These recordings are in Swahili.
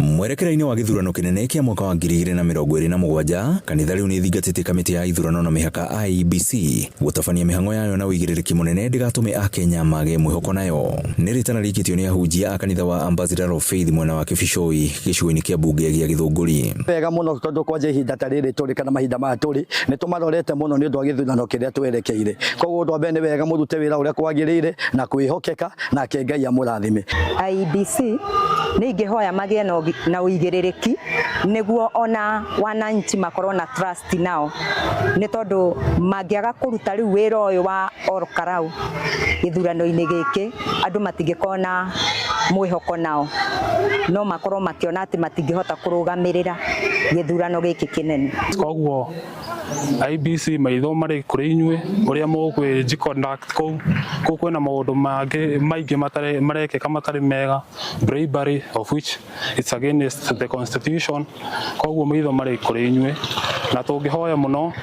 Mwerekera-inĩ wa gĩthurano kĩnene kĩa mwaka wa 2027, kanitha rĩu nĩ thingatĩte kamĩtĩ ya ithurano na mĩhaka IEBC gũtabania mĩhang'o yayo na ũigĩrĩrĩki mũnene ndĩgatũme Akenya mage mwĩhoko nayo. Nĩ rĩtana rĩikĩtio nĩ ahunjia a kanitha wa Ambassador of Faith mwena wa Kĩbicoi gĩcigo-inĩ kĩa mbunge gĩa Gĩthũngũri. Wega mũno tondũ kwanja ihinda ta rĩrĩ tũrĩ kana mahinda maya tũrĩ nĩ tũmarorete mũno nĩ ũndũ wa gĩthurano kĩrĩa twerekeire. Koguo ũndũ wa mbere nĩ wega mũrute wĩra ũrĩa kwagĩrĩire na kwĩhokeka na Ngai amũrathime. IEBC nĩ ingĩhoya magĩe na ũigĩrĩrĩki nĩguo ona wananchi makorwo na trust nao, nĩ tondũ mangĩaga kũruta rĩu wĩra ũyũ wa orkarau gĩthurano-inĩ gĩkĩ andũ matingĩkorwo na mwĩhoko nao, no makorwo makiona atĩ matingĩhota kũrũgamĩrĩra gĩthurano gĩkĩ kĩnene. Koguo IEBC maitho marĩ kũrĩ inyuĩ ũrĩa mũgwĩ conduct kũu kwĩna maũndũ maingĩ marekĩka matarĩ mega, bribery of which it's against the constitution. Koguo maitho marĩ kũrĩ inyuĩ na tũngĩhoya mũno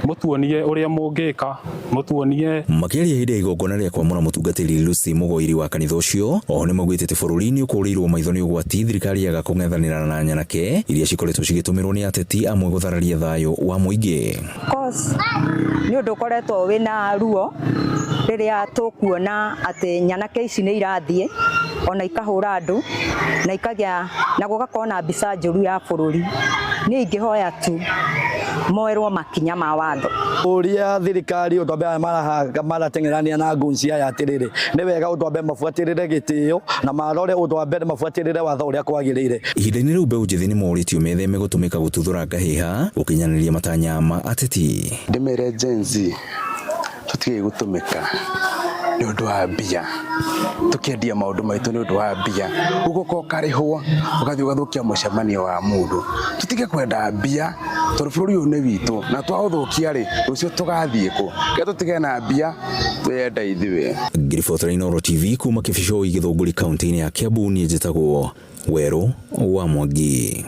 mutuonie uria mungika, mutuonie. Makĩaria hĩndĩ ya igongona rĩa kwamũra mũtungatĩri Lucy Mũgoiri wa kanitha ũcio, oho nĩ maugĩte atĩ bũrũri nĩ ũkũrĩirwo maitho nĩ ũgwati thirikari yaga kũng'ethanĩra na nyanake iria cikoretwo cigĩtũmĩrwo nĩ ateti amwe gũthararia thayũ wa mũingĩ. Nĩ ũndũ ũkoretwo wĩna ruo rĩrĩa tũkuona atĩ nyanake ici nĩ irathiĩ ona ikahũra andũ na ikagĩa na gũgakorwo na mbica njũru ya bũrũri. Nĩ ingĩhoya tu moerwo makinya ma watho. Ũria thirikari ũndũ wa mbere marateng'erania na ngunci aya atĩrĩrĩ, nĩ wega ũndũ wa mbere mabuatĩrĩre gĩtĩo na marore ũndũ wa mbere mabuatĩrĩre watho ũrĩa kwagĩrĩire. Ihinda-inĩ rĩu mbeũ njĩthĩ nĩ moritio metheme gũtũmĩka gũtuthũra ngahĩha gũkinyanĩria matanya ma ateti. Ndĩmere Gen Z tũtige gũtũmĩka nĩ ũndũ wa mbia, tũkĩendia maũndũ maitũ nĩ ũndũ wa mbia, ũgũkorwo karĩhwo ũgathiĩ ũgathũkia mũcemanio wa mũndũ. Tũtige kwenda mbia tondũ bũrũri ũyũ nĩ witũ na twaũthũkia rĩ rũciũ tũgathiĩ kũ? Kĩrĩa tũtige na mbia twenda ithuĩ. Ngiribotera Inooro TV kuma Kĩbicoi Gĩthũngũri kaunti-inĩ ya Kiambu, niĩ njĩtagwo Werũ wa Mwangi.